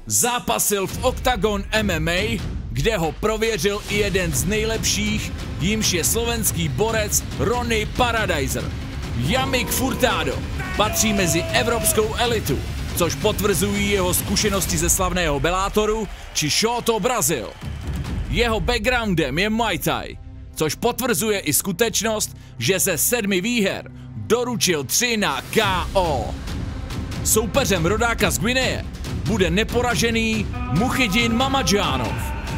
Zápasil v Octagon MMA, kde ho prověřil i jeden z nejlepších, jímž je slovenský borec Ronnie Paradiser. Jamik Furtado patří mezi evropskou elitu, což potvrzují jeho zkušenosti ze slavného Bellátoru či Shooto Brazil. Jeho backgroundem je Muay Thai, což potvrzuje i skutečnost, že ze 7 výher doručil 3 na KO. Soupeřem rodáka z Guineje bude neporažený Mukhidin Mamadjanov,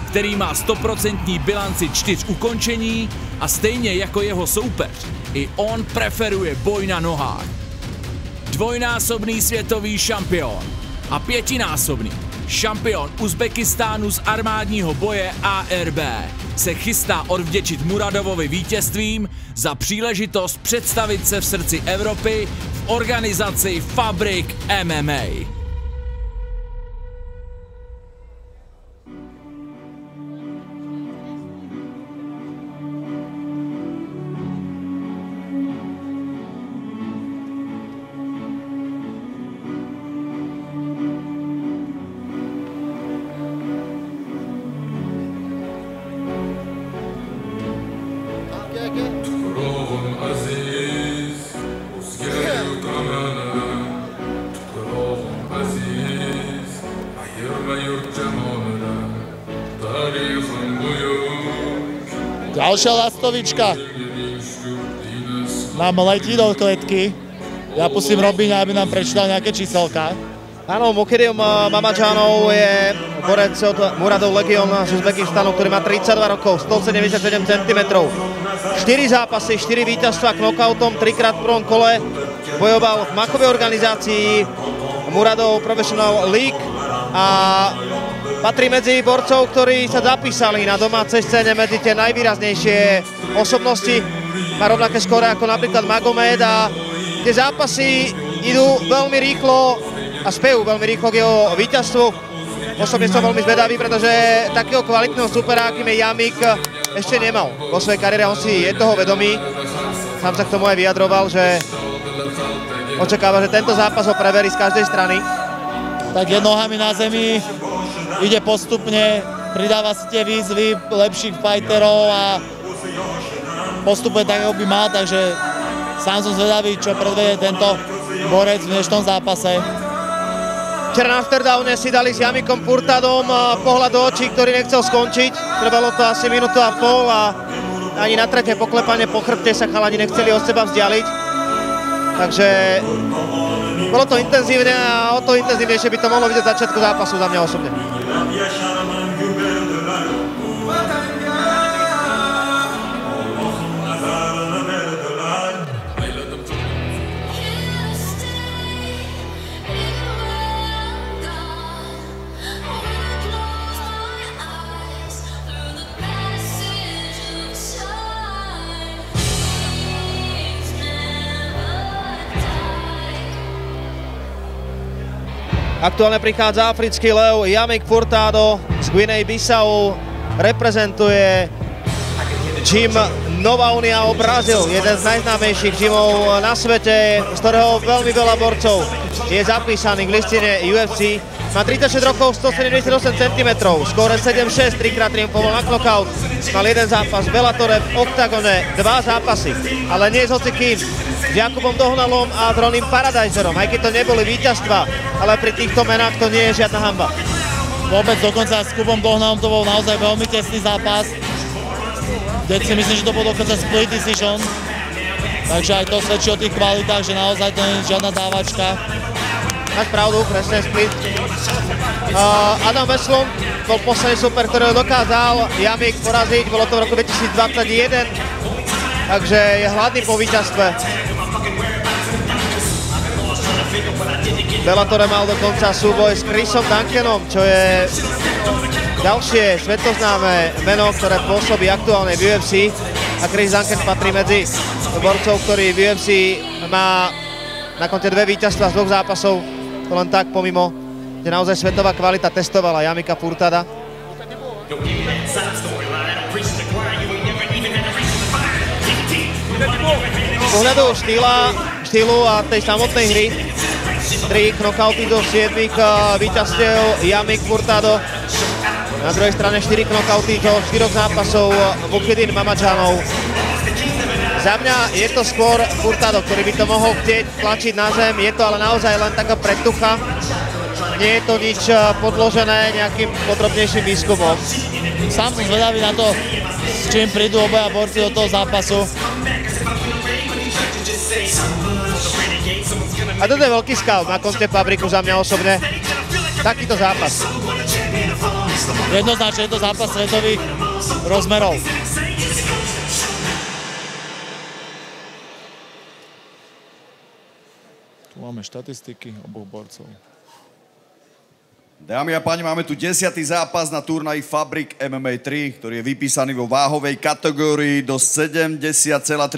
který má 100% bilanci 4 ukončení a stejně jako jeho soupeř, i on preferuje boj na nohách. Dvojnásobný světový šampion a 5násobný šampion Uzbekistánu z armádního boje ARB se chystá odvděčit Muradovovi vítězstvím za příležitost představit se v srdci Evropy v organizaci Fabrik MMA. Ďalšia lastovička nám letí do kletky. Ja pustím Robína, aby nám prečítal nejaké číselka. Áno, Mukhidin Mamadjanov je borec od Muradov Legion z Uzbekistanu, ktorý má 32 rokov, 177 cm. 4 zápasy, 4 víťazstva knockoutom, 3-krát v prvom kole. Bojoval v makovej organizácii Muradov Professional League a patrí medzi borcov, ktorí sa zapísali na domácej scéne medzi tie najvýraznejšie osobnosti. Má rovnaké skóre ako napríklad Magomed a tie zápasy idú veľmi rýchlo a spejú veľmi rýchlo k jeho víťazstvu. Osobne som veľmi zvedavý, pretože takého kvalitného supera, akým je Jamik, ešte nemal vo svojej kariére. On si je toho vedomý. Sám sa k tomu aj vyjadroval, že očakáva, že tento zápas ho preverí z každej strany. Tak je nohami na zemi, ide postupne, pridáva si tie výzvy lepších fighterov a postupuje tak, ako by mal, takže sám som zvedavý, čo predvede tento borec v dnešnom zápase. Včera na Amsterdame si dali s Jamikom Furtadom pohľad do očí, ktorý nechcel skončiť. Trvalo to asi minútu a pol a ani na tretie poklepanie po chrbte sa chalani nechceli od seba vzdialiť. Takže bolo to intenzívne a o to intenzívnejšie by to mohlo byť od začiatku zápasu za mňa osobne. Aktuálne prichádza africký lev Jamik Furtado z Guinea-Bissau, reprezentuje gym Nova União Brazil, jeden z najznámejších gymov na svete, z ktorého veľmi veľa borcov je zapísaný k listine UFC. Má 36 rokov, 178 cm, skóre 7-6, 3-krát triumfoval na knockout. Mal jeden zápas v Bellatore, v Octagone, 2 zápasy, ale nie s hocikým. S Jakubom Dohnalom a s Ronnym Paradiserom, aj keď to neboli víťazstva, ale pri týchto menách to nie je žiadna hanba. Vôbec dokonca s Kubom Dohnalom to bol naozaj veľmi tesný zápas, kde si myslím, že to bol dokonca split decision, takže aj to svedčí o tých kvalitách, že naozaj to nie je žiadna dávačka. Máš pravdu, presne split. Adam Veslund bol posledný super, ktorého dokázal Jamik poraziť, bolo to v roku 2021, takže je hladný po víťazstve. Bellatore mal dokonca súboj s Chrisom Duncanom, čo je ďalšie svetoznáme meno, ktoré pôsobí aktuálne v UFC. A Chris Duncan patrí medzi borcov, ktorý v UFC má na konte 2 víťazstva z 2 zápasov. To len tak pomimo, že naozaj svetová kvalita testovala Jamika Furtada. Z pohľadu štýlu a tej samotnej hry 3 knockouty do 7 víťazstiev Yamik Furtado. Na druhej strane 4 knockouty do 4 zápasov Mukhidin Mammadjanov. Za mňa je to skôr Furtado, ktorý by to mohol chcieť tlačiť na zem. Je to ale naozaj len taká predtucha. Nie je to nič podložené nejakým podrobnejším výskumom. Sám som zvedavý na to, s čím prídu obaja borci do toho zápasu. A toto je veľký scout na konte Fabriku za mňa osobne. Takýto zápas. Jednoznačne je to zápas svetových rozmerov. Tu máme štatistiky oboch borcov. Dámy a páni, máme tu 10. zápas na turnaji Fabrik MMA 3, ktorý je vypísaný vo váhovej kategórii do 70,3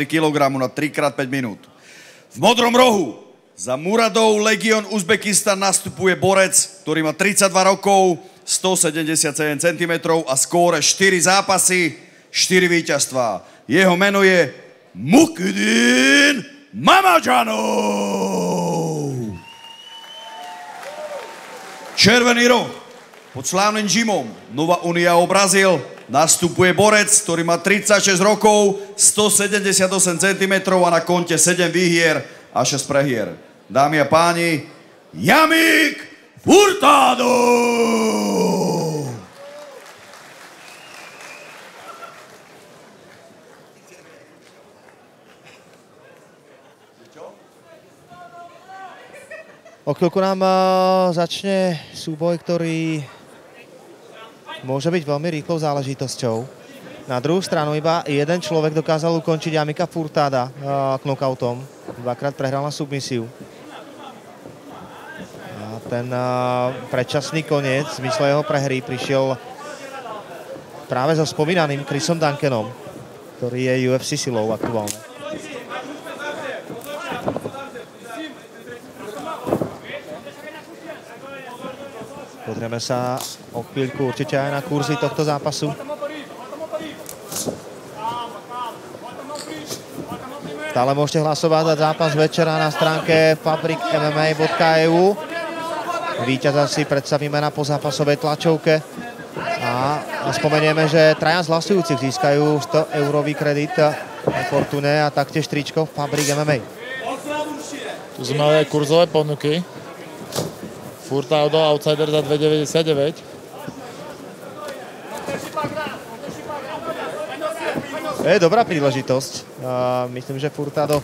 kg na 3x5 minút. V modrom rohu za Muradov Legion Uzbekistan nastupuje borec, ktorý má 32 rokov, 177 cm a skóre 4 zápasy, 4 víťazstvá. Jeho meno je Mukhidin Mammadjanov. Červený roh pod slávnym gymom Nova União Brazil nastupuje borec, ktorý má 36 rokov, 178 cm a na konte 7 výhier a 6 prehier. Dámy a páni, Yamik Furtado! O chvíľku nám začne súboj, ktorý môže byť veľmi rýchlou záležitosťou. Na druhú stranu iba jeden človek dokázal ukončiť Yamika Furtada knockoutom. Dvakrát prehral na submisiu. A ten predčasný koniec v zmysle jeho prehry prišiel práve so spomínaným Chrisom Duncanom, ktorý je UFC silou aktuálne. Pozrieme sa o chvíľku určite aj na kurzy tohto zápasu. Stále môžete hlasovať za zápas večera na stránke fabrikmma.eu. Víťaza si predstavíme na pozápasovej tlačovke. A spomenieme, že traja z hlasujúcich získajú 100-eurový kredit na Fortune a taktiež tričko Fabrik MMA. Tu sme mali aj kurzové ponuky. Furtado outsider za 2,99. To je dobrá príležitosť. Myslím, že Furtado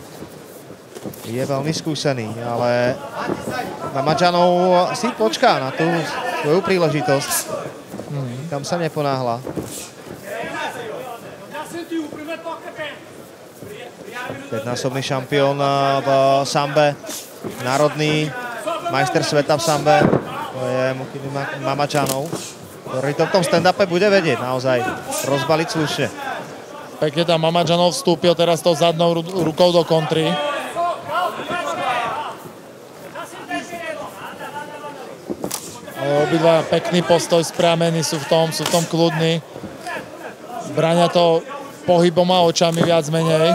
je veľmi skúsený, ale Mammadjanov si počká na tú svoju príležitosť. Tam sa neponáhla. Päťnásobný šampión v sambe, národný majster sveta v sambe, to je Mukhidin Mammadjanov, ktorý to v tom stand-upe bude vedieť naozaj rozbaliť slušne. Pekne tam Mammadjanov vstúpil teraz tou zadnou rukou do kontry. Ale obidva pekný postoj, správení sú v tom kľudní. Bráňa to pohybom a očami viac menej.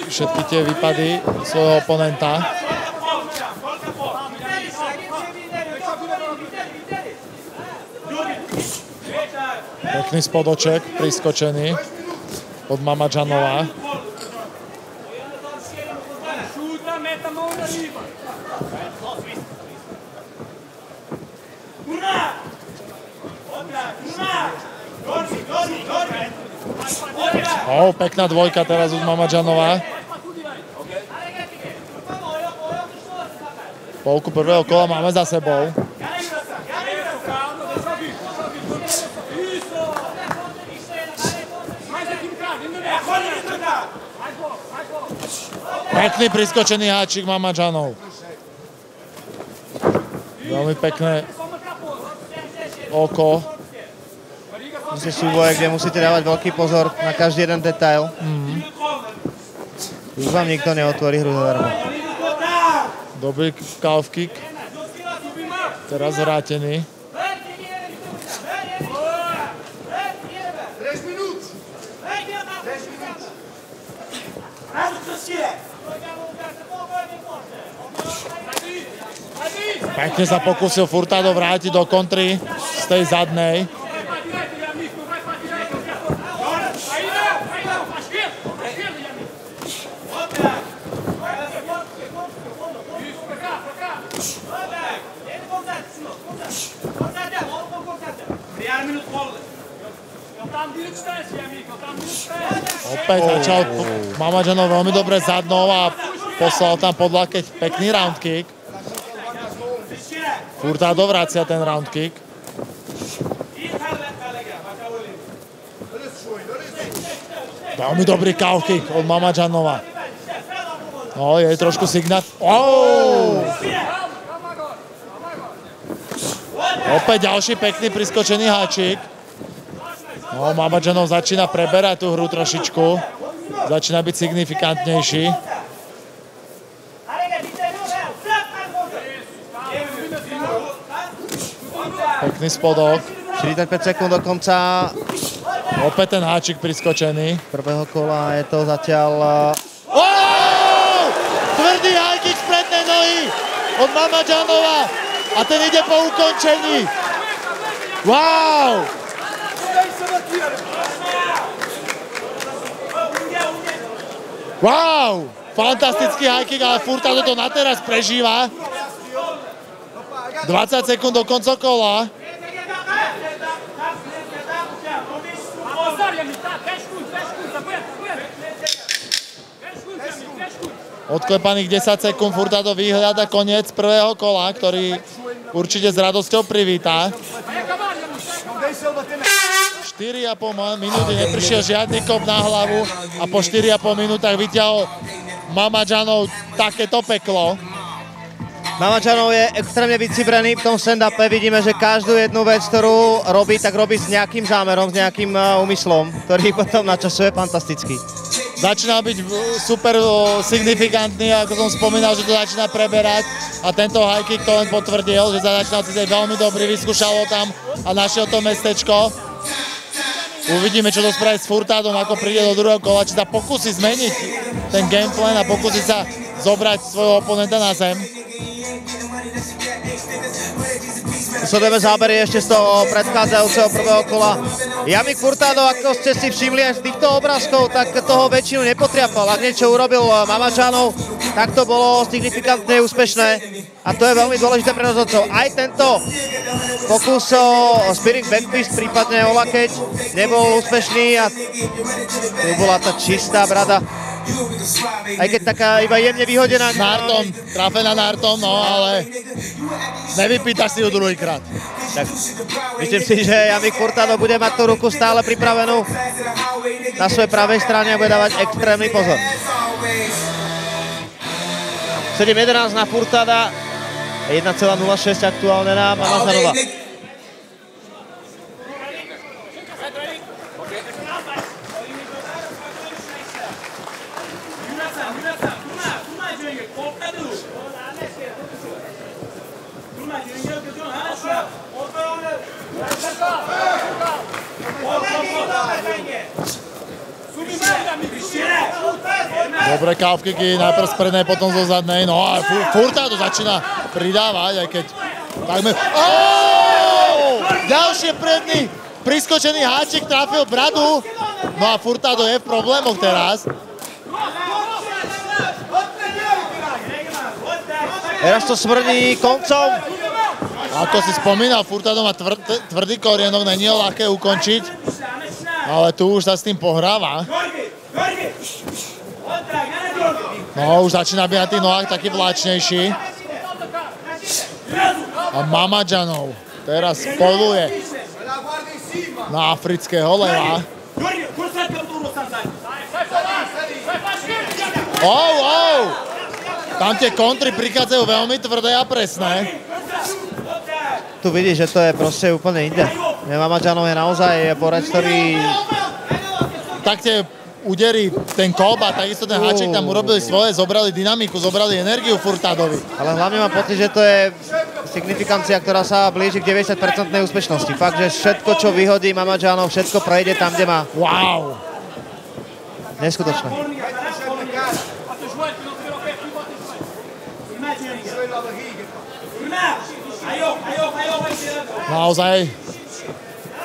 Všetky tie výpady svojho oponenta. Pekný spodoček, priskočený od Mammadjanova. Pekná dvojka teraz od Mammadjanova. Polku prvého kola máme za sebou. Pekný priskočený háčik Mammadjanov. Veľmi pekné oko. To sú súboje, kde musíte dávať veľký pozor na každý jeden detail. Už vám nikto neotvorí hru zadarmo. Dobrý calf kick. Teraz vrátený. Pekne sa pokúsil Furtado vrátiť do kontry z tej zadnej. Opäť začal Mamajanov veľmi dobre zadnou a poslal tam pod lakeť pekný round kick. Furtado vracia ten round kick. Veľmi dobrý calf kick od Mamajanova. No, je trošku signál. Opäť ďalší pekný priskočený háčik. No, Mamajanov začína preberať tú hru trošičku. Začína byť signifikantnejší. Pekný spodok. 45 sekúnd do konca. Opäť ten háčik priskočený. Prvého kola je to zatiaľ... Tvrdý high kick z prednej nohy od Mamajanova. A ten ide po ukončení. Wow! Wow! Fantastický high kick, ale Furtado to na teraz prežíva. 20 sekúnd do konca kola. Odklepaných 10 sekúnd, Furtado vyhľada koniec prvého kola, ktorý určite s radosťou privítá. 4,5 minúty neprišiel žiadny kop na hlavu a po 4,5 minútach vyťahol Mamajanov takéto peklo. Mamajanov je extrémne vycibrený v tom stand-upe. Vidíme, že každú jednu vec, ktorú robí, tak robí s nejakým zámerom, s nejakým úmyslom, ktorý potom načasuje fantasticky. Začína byť super signifikantný, ako som spomínal, že to začína preberať a tento high kick to len potvrdil, že sa začínal cítiť veľmi dobrý, vyskúšalo tam a našiel to mestečko. Uvidíme, čo to spraví s Furtadom, ako príde do druhého kola, či sa pokúsi zmeniť ten gameplan a pokúsi sa zobrať svojho oponenta na zem. Sledujeme zábery ešte z toho predchádzajúceho prvého kola. Yamik Furtado, ako ste si všimli aj z týchto obrázkov, tak toho väčšinu nepotriapal. Ak niečo urobil Mamajanov, tak to bolo signifikantne úspešné. A to je veľmi dôležité pre rozhodcov. Aj tento pokus o spinning backfist, prípadne o lakeť, nebol úspešný a tu bola tá čistá brada. Aj keď taká iba jemne vyhodená. Nartom, trafená Nartom, no ale nevypýtaš si ju druhýkrát. Tak myslím si, že Yamik Furtado bude mať tú ruku stále pripravenú na svojej pravej strane a bude dávať extrémny pozor. 7-11 na Furtada, 1,06 aktuálne na Mamajanova. Dobre calf kicky, najprv z prednej, potom zo zadnej, no a Furtado začína pridávať, aj keď takmer... Ďalšie predný priskočený háčik trafil bradu, no a Furtado je v problémoch teraz. Teraz to smrdí koncom. Ako si spomínal, Furtado má tvrdý korienok, není ho ľahké ukončiť, ale tu už sa s tým pohráva. No, už začína byť na tých nohách taký vláčnejší. A Mamajanov teraz poluje na afrického leva. Tam tie kontry prichádzajú veľmi tvrdé a presné. Tu vidíš, že to je proste úplne inde. Mamajanov je naozaj borec, ktorý... Tak tie údery, ten kolba, takisto ten háček tam urobili svoje, zobrali dynamiku, zobrali energiu Furtadovi. Ale hlavne mám pocit, že to je signifikancia, ktorá sa blíži k 90% úspešnosti. Fakt, že všetko, čo vyhodí Mamajanov, všetko prejde tam, kde má. Wow! Neskutočné. Naozaj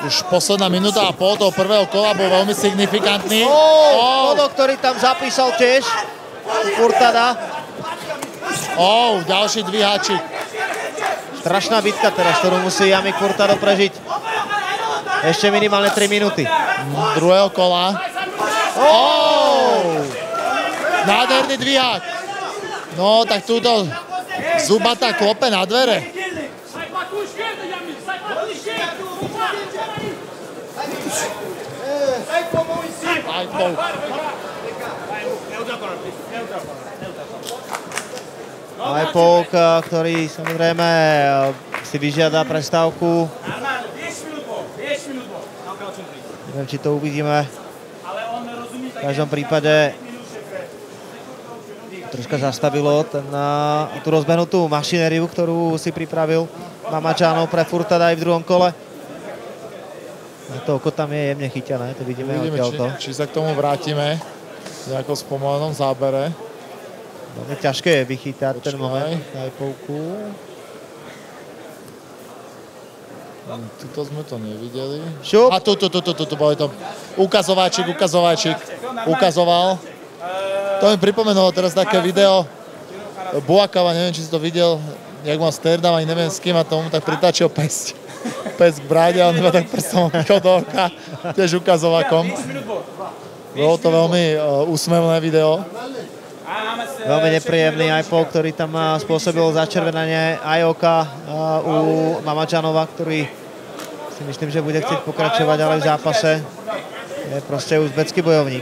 už posledná minúta a pol toho prvého kola bol veľmi signifikantný. Bodok, ktorý tam zapísal tiež. Furtada. Ďalší dvíhačik. Strašná bitka teraz, ktorú musí Jamik Furtado prežiť. Ešte minimálne 3 minúty. Druhého kola. Nádherný dvíhak. No, tak túto Zubata klope na dvere. Aj Pouk, ktorý samozrejme si vyžiada prestávku. Neviem, či to uvidíme. V každom prípade troška zastavilo tú rozbehnutú mašinériu, ktorú si pripravil Mamačanov pre Furtada aj v druhom kole. A to oko tam je jemne chyťané, to vidíme odtiaľto. Či sa k tomu vrátime v nejakom spomalenom zábere. Veľmi ťažké je vychytať ten moment aj Pouku. Tuto sme to nevideli. Šup. A tu boli to ukazováčik, ukazoval. To mi pripomenulo teraz také video Buakava, neviem, či si to videl, jak mal sterdám, ani neviem s kým, a tomu tak pritáčil pesť k bráde a on iba tak prstom do oka, tiež ukazovakom. Bolo to veľmi úsmevné video. Veľmi nepríjemný aj Pouk, ktorý tam spôsobil začervenanie aj oka u Mamačanova, ktorý si myslím, že bude chcieť pokračovať ale v zápase. Je proste uzbecký bojovník.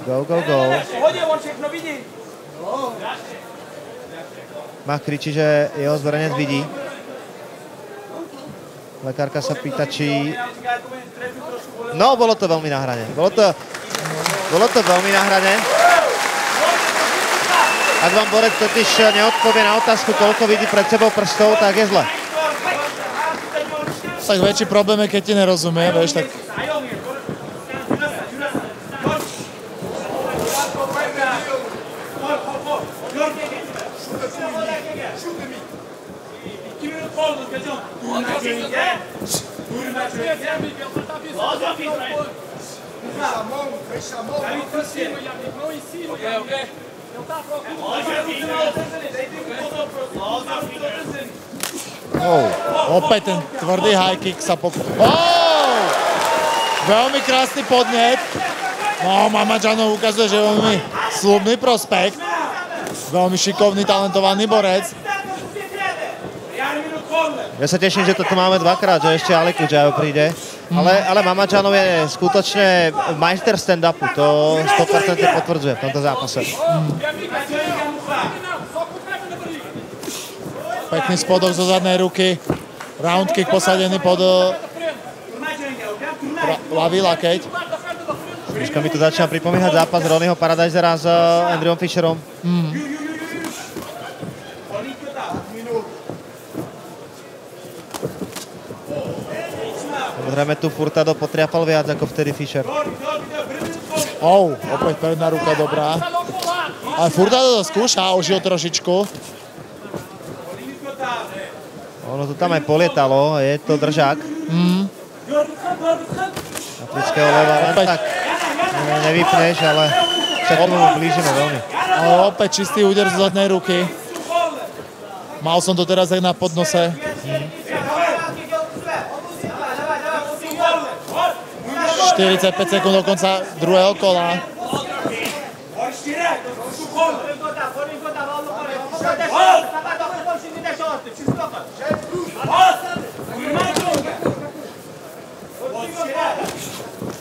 Go. Mach kričí, že jeho zverenec vidí. Lekárka sa pýta, či... No, bolo to veľmi na hrane. Bolo to veľmi na hrane. Ak vám borec totiž neodpovie na otázku, koľko vidí pred sebou prstov, tak je zle. Tak väčší problém je, keď ti nerozumie, vieš, tak... Opäť ten tvrdý high kick sa veľmi krásny podnet. No, Mamačanov ukazuje, že je veľmi slubný prospekt. Veľmi šikovný, talentovaný borec. Ja sa teším, že toto máme dvakrát, že ešte Ali Kudžajov príde. Ale Mamačanov je skutočne majster stand-upu. To 100% potvrdzuje v tomto zápase. Pekný spodok zo zadnej ruky. Round kick posadený pod ľavý lakeť. Troška mi tu začína pripomínať zápas Ronnieho Paradisera s Andrewom Fisherom. Samozrejme tu Furtado potriafal viac ako vtedy Fisher. Opäť predná ruka dobrá. Ale Furtado to skúša, užil trošičku. Ono tu tam aj polietalo, je to držák. Afrického leva len tak nevypneš, ale sa k tomu blížime veľmi. Opäť čistý úder z zadnej ruky. Mal som to teraz aj na podnose. 45 sekúnd do konca druhého kola.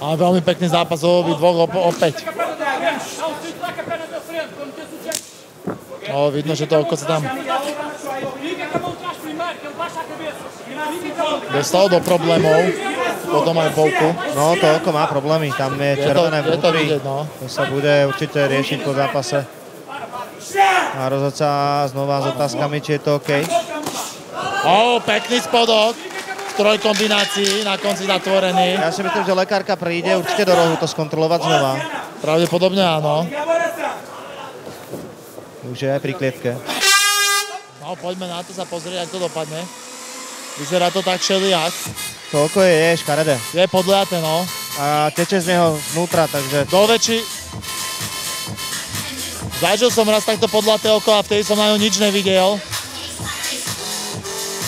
Ale veľmi pekný zápas obidvoch opäť. Vidno, že to oko sa tam dostalo do problémov. Potom aj Pouku. No, to oko má problémy. Tam je červené vnútri. To sa bude určite riešiť po zápase. A rozhodca znova s otázkami, či je to OK. Pekný spodok. V trojkombinácii, na konci zatvorený. Ja si myslím, že lekárka príde určite do rohu to skontrolovať znova. Pravdepodobne áno. Už je aj pri klietke. No, poďme na to sa pozrieť, ako to dopadne. Vyzerá to tak všelijak. Toľko je škaredé. Je podliate, no. A teče z neho vnútra, takže... Do väčší... Zažil som raz takto podliate oko a vtedy som na ňu nič nevidel.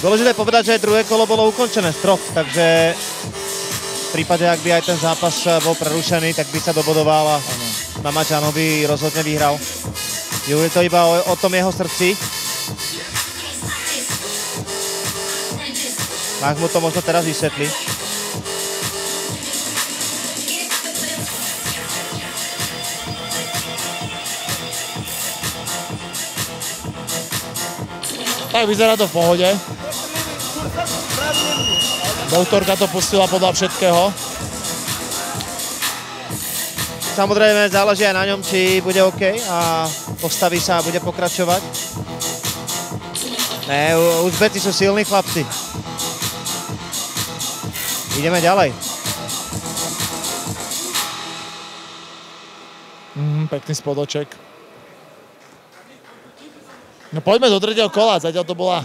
Dôležité povedať, že druhé kolo bolo ukončené z troch, takže v prípade, ak by aj ten zápas bol prerušený, tak by sa dobodoval a Mammadžano by rozhodne vyhral. Je to iba o tom jeho srdci. Mach mu to možno teraz vysvetlí. Tak vyzerá to v pohode. Doktorka to pustila podľa všetkého. Samozrejme záleží aj na ňom, či bude OK a postaví sa a bude pokračovať. Ne, Uzbeci sú silní chlapci. Ideme ďalej. Pekný spodoček. No poďme do tretieho kola, zatiaľ to bola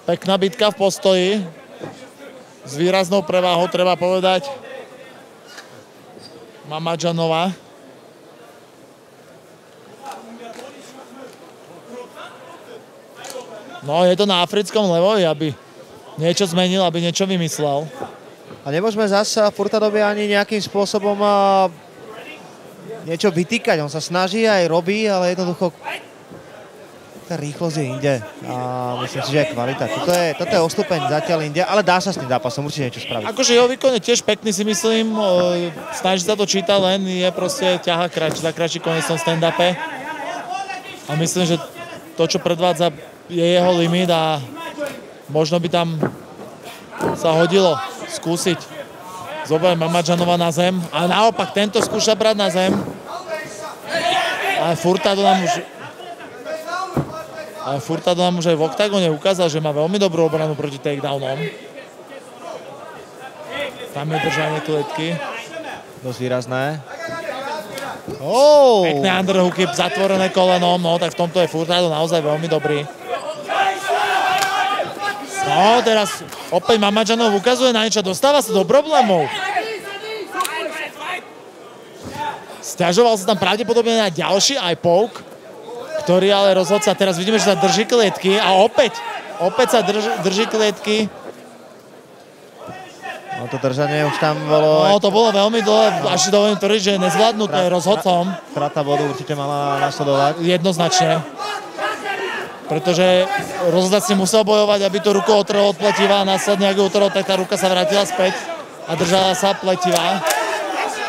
pekná bitka v postoji. S výraznou preváhou, treba povedať, Mammadžanová. No, je to na africkom levovi, aby niečo zmenil, aby niečo vymyslel. A nemôžeme zase Furtadovi ani nejakým spôsobom niečo vytýkať. On sa snaží aj robí, ale jednoducho tá rýchlosť je inde a myslím si, že je kvalita. Toto je o stupeň zatiaľ inde, ale dá sa s tým zápasom určite niečo spraviť. Akože jeho výkon je tiež pekný, si myslím. Snaží sa to čítať, len je proste ťaha za kratší koniec v tom stand-upe. A myslím, že to, čo predvádza, je jeho limit a možno by tam sa hodilo skúsiť zobrať Mammadžanova na zem. A naopak, tento skúša brať na zem. Ale Furtado nám už aj v oktagóne ukázal, že má veľmi dobrú obranu proti takedownom. Tam je držanie kletky. Dosť výrazné. Pekné underhooky, zatvorené kolenom, no tak v tomto je Furtado naozaj veľmi dobrý. No teraz opäť Mammadžanov ukazuje na niečo, dostáva sa do problémov. Sťažoval sa tam pravdepodobne na ďalší eye poke, ktorý ale rozhodca, teraz vidíme, že sa drží klietky a opäť sa drží klietky. No to držanie už tam bolo... No to bolo veľmi dlhé, až si dovolím tvrdiť, že je nezvládnuté rozhodcom. Strata bodu určite mala nasledovať. Jednoznačne. Pretože rozhodca si musel bojovať, aby tú ruku otrhol od pletiva a následne, ak ju otrhol, tak tá ruka sa vrátila späť a držala sa pletiva.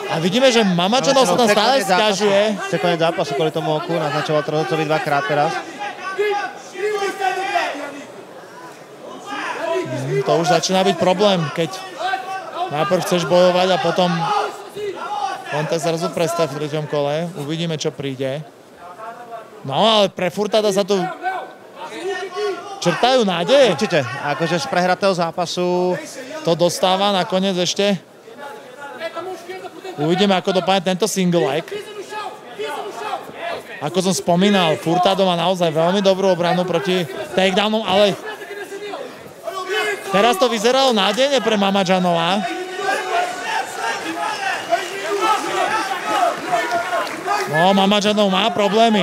A vidíme, že Mammadžanov sa tam stále sťažuje. Chce koniec zápasu kvôli tomu oku, naznačoval rozhodcovi dvakrát teraz. To už začína byť problém, keď najprv chceš bojovať a potom len tak zrazu prestav v treťom kole. Uvidíme, čo príde. No, ale pre Furtada sa tu črtajú nádeje. Určite, akože z prehratého zápasu to dostáva nakoniec ešte. Uvidíme, ako dopadne tento single leg. Ako som spomínal, Furtado má naozaj veľmi dobrú obranu proti takedownom, ale teraz to vyzeralo nádejne pre Mammadžanova. No, Mammadžanov má problémy.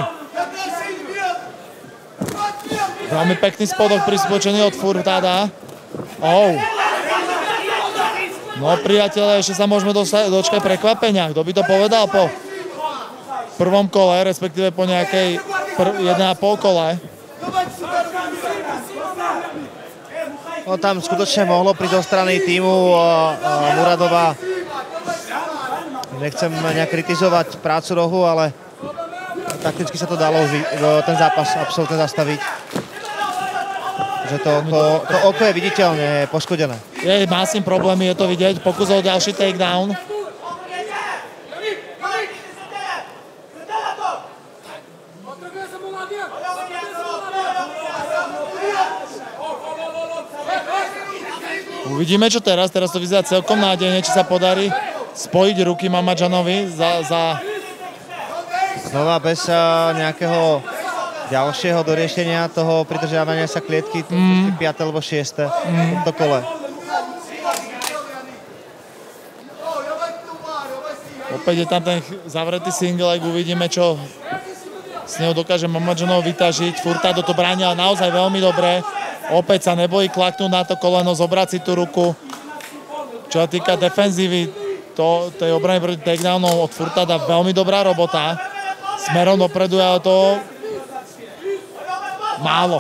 Veľmi pekný spodok prispôčený od Furtada. No, priatelé, ešte sa môžeme dočkať prekvapenia. Kto by to povedal po prvom kole, respektíve po nejakej 1,5 kole. No, tam skutočne mohlo prísť do strany týmu Muradova. Nechcem nejak kritizovať prácu rohu, ale takticky sa to dalo ten zápas absolútne zastaviť. Že to oko je viditeľne poškodené. Má s tým problémy, je to vidieť. Pokus o ďalší takedown. Uvidíme, čo teraz. Teraz to vyzerá celkom nádejne, či sa podarí spojiť ruky Mammadžanovi za... Znova bez nejakého ďalšieho doriešenia toho pridržiavania sa klietky, 5. alebo 6. v tomto kole. Opäť je tam ten zavretý single, ak uvidíme, čo z neho dokáže Mamajanov vytažiť. Furtado to bránil naozaj veľmi dobre. Opäť sa nebojí klaknúť na to koleno, zobrať si tú ruku. Čo sa týka defenzívy, tej obrany proti takedownom od Furtada veľmi dobrá robota. Smerom dopredu, ale to málo.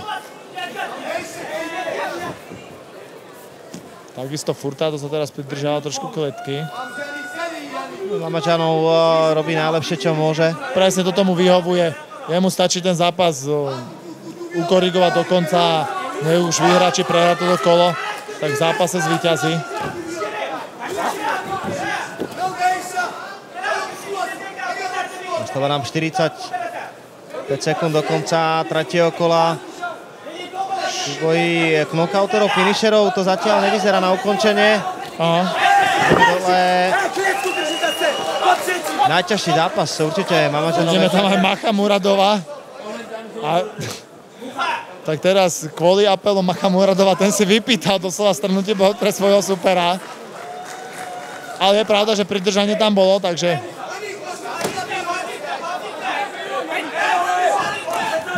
Takisto Furtado sa teraz pridržal trošku kletky. Mamajanov robí najlepšie, čo môže. Presne to tomu vyhovuje. Jemu stačí ten zápas ukorigovať do konca, ne už vyhrať či prehrať toto kolo, tak v zápase zvíťazí. Ostáva nám 45 sekúnd do konca tretieho kola. V boji knockouterov, finisherov to zatiaľ nevyzerá na ukončenie. Aha. Najťažší zápas určite Mamajanov. Ideme tam aj Machamuradova. Tak teraz kvôli apelu Machamuradova, ten si vypýtal doslova strnutie pre svojho supera. Ale je pravda, že pridržanie tam bolo, takže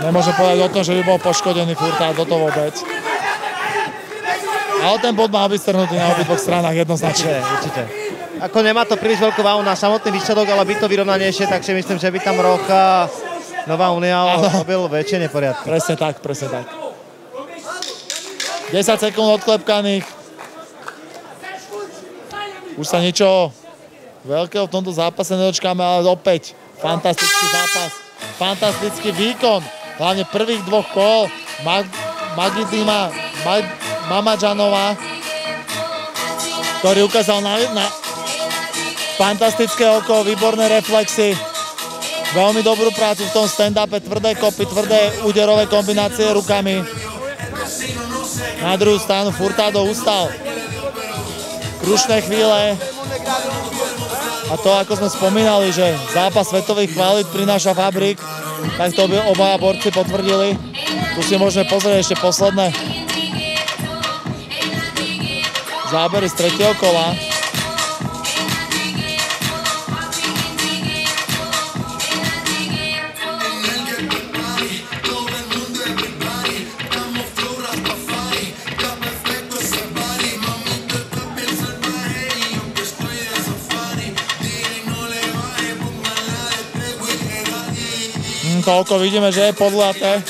nemôžem povedať o tom, že by bol poškodený Furtado, to vôbec. Ale ten bod mal byť strhnutý na obidvoch stranách jednoznačne. Určite. Ako nemá to príliš veľkú váhu na samotný výsledok, ale by to vyrovnanejšie, tak si myslím, že by tam roh Nová Unia robil väčšie neporiadky. Presne tak, presne tak. 10 sekúnd odklepkaných. Už sa ničoho veľkého v tomto zápase nedočkáme, ale opäť fantastický zápas. Fantastický výkon. Hlavne prvých dvoch kol Magidima Mamajanova, ktorý ukázal na fantastické oko, výborné reflexy, veľmi dobrú prácu v tom stand-upe, tvrdé kopy, tvrdé úderové kombinácie rukami. Na druhú stranu Furtado ustal. Krušné chvíle. A to, ako sme spomínali, že zápas svetových kvalít prináša Fabrik, tak to by obaja borci potvrdili. Tu si môžeme pozrieť ešte posledné zábery z tretieho kola. To oko vidíme, že je podlaté.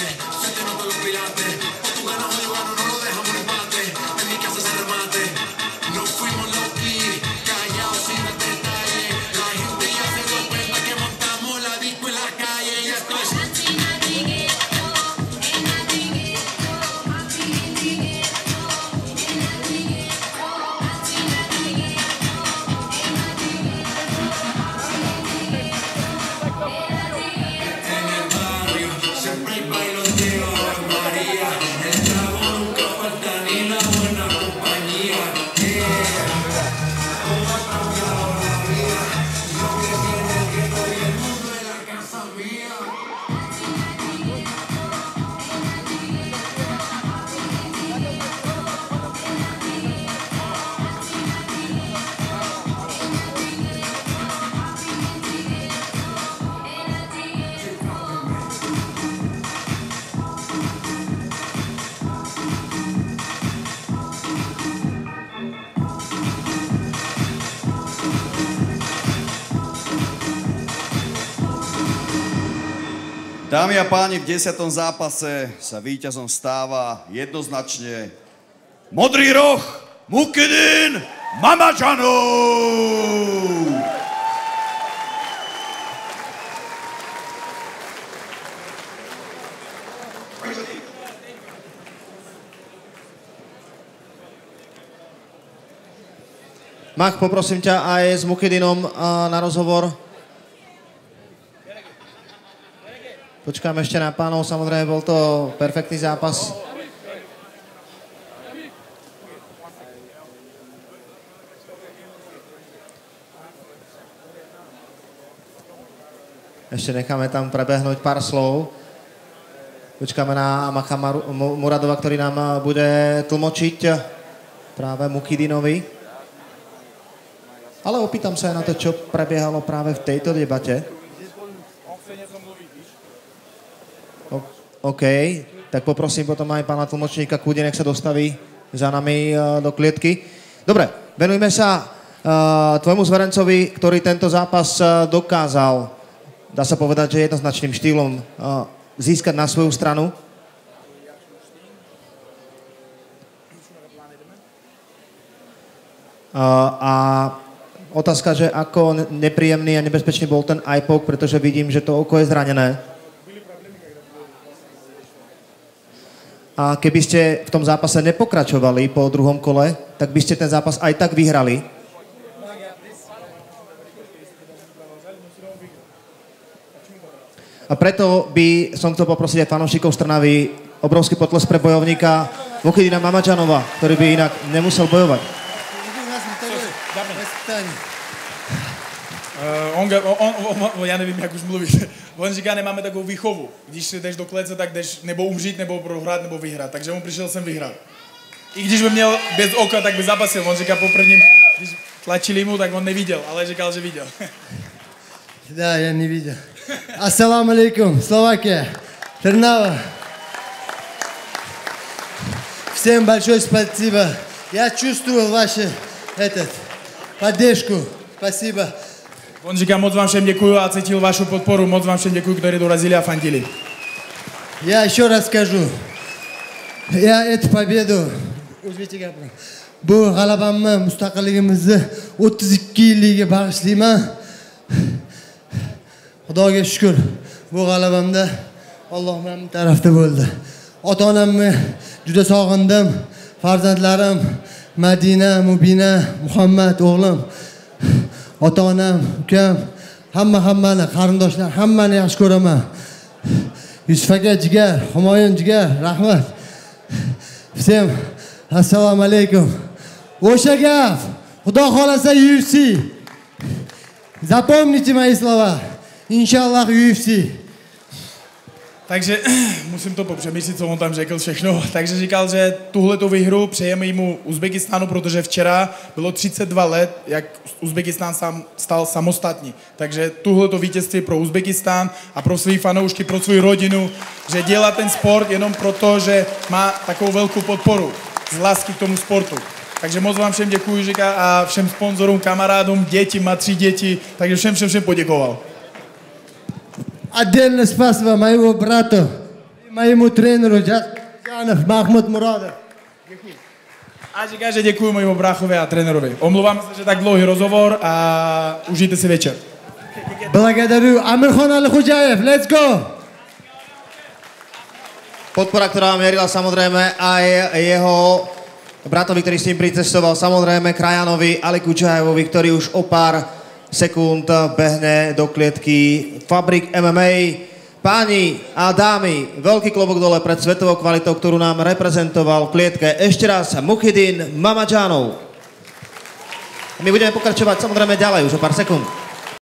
Dámy a páni, v 10. zápase sa víťazom stáva jednoznačne modrý roh Mukhidin Mamajanov! Mach, poprosím ťa aj s Mukhidinom na rozhovor. Počkáme ešte na pánov, samozrejme bol to perfektný zápas. Ešte necháme tam prebehnúť pár slov. Počkáme na Macha Muradova, ktorý nám bude tlmočiť práve Mukhidinovi. Ale opýtam sa aj na to, čo prebiehalo práve v tejto debate. OK, tak poprosím potom aj pána tlmočníka Kúde, nech sa dostaví za nami do klietky. Dobre, venujme sa tvojmu zverencovi, ktorý tento zápas dokázal, dá sa povedať, že jednoznačným štýlom získať na svoju stranu. A otázka, že ako nepríjemný a nebezpečný bol ten eye poke, pretože vidím, že to oko je zranené. A keby ste v tom zápase nepokračovali po druhom kole, tak by ste ten zápas aj tak vyhrali. A preto by som chcel poprosiť aj fanúšikov z Trnavy obrovský potlesk pre bojovníka Mukhidina Mamadžanova, ktorý by inak nemusel bojovať. Já nevím, jak už mluvíš. On říká, nemáme takovou výchovu. Když si jdeš do klece, tak jdeš nebo umřít, nebo prohrát, nebo vyhrát. Takže on přišel sem vyhrát. I když by měl bez oka, tak by zapasil. On říká po prvním, když tlačili mu, tak on neviděl, ale říkal, že viděl. Да, я не видел. Ассаламу алейкум, Словакия, Трнава. Всем большое спасибо. Я чувствовал вашу поддержку. Спасибо. On říká, moc vám všem děkuju a cítil vašu podporu. Moc vám všem děkuju, kteří dorazili a fandili. Я еще раз скажу. Я эту победу bu g'alabamni mustaqilligimizni 32 yilligiga bag'ishlayman. Xudoga shukr, bu g'alabamda Alloh mening tarafda bo'ldi. Ota-onamni juda sog'indim. Farzandlarim Madina, Mubina, Muhammad o'g'lim, ota-onam, ukam, hammani, qarindoshlar, hammani yaxshi ko'raman. Yusuf aka jigar, Humoyun jigar, rahmat. Всем assalomu alaykum. O'sha gap, Xudo xolasa UFC. Запомните мои слова. Иншаллах UFC. Takže musím to popřemýšlet, co on tam řekl všechno. Takže říkal, že tuhletu výhru přejeme jemu Uzbekistánu, protože včera bylo 32 let, jak Uzbekistán stal samostatní. Takže tuhleto vítězství pro Uzbekistán a pro svý fanoušky, pro svou rodinu, že dělá ten sport jenom proto, že má takovou velkou podporu z lásky k tomu sportu. Takže moc vám všem děkuji, říká, a všem sponzorům, kamarádům, děti, má 3 děti, takže všem poděkoval. Отдельное спасибо моему брату, моему тренеру Жанов Махмуд Muradov. A říká, že děkuji mému bráchovi a trenerovi. Omlouvám se, že tak dlouhý rozhovor a užijte si večer. Благодарю. Amirxon Alixo'jayev, let's go! Podpora, ktorá mierila samozrejme aj jeho bratovi, ktorý s ním pricestoval, samozrejme krajanovi Alixo'jayevovi, ktorý už o pár sekúnd behne do klietky Fabrik MMA. Páni a dámy, veľký klobúk dole pred svetovou kvalitou, ktorú nám reprezentoval v klietke. Ešte raz Mukhidin Mamadžanov. My budeme pokračovať samozrejme ďalej už o pár sekúnd.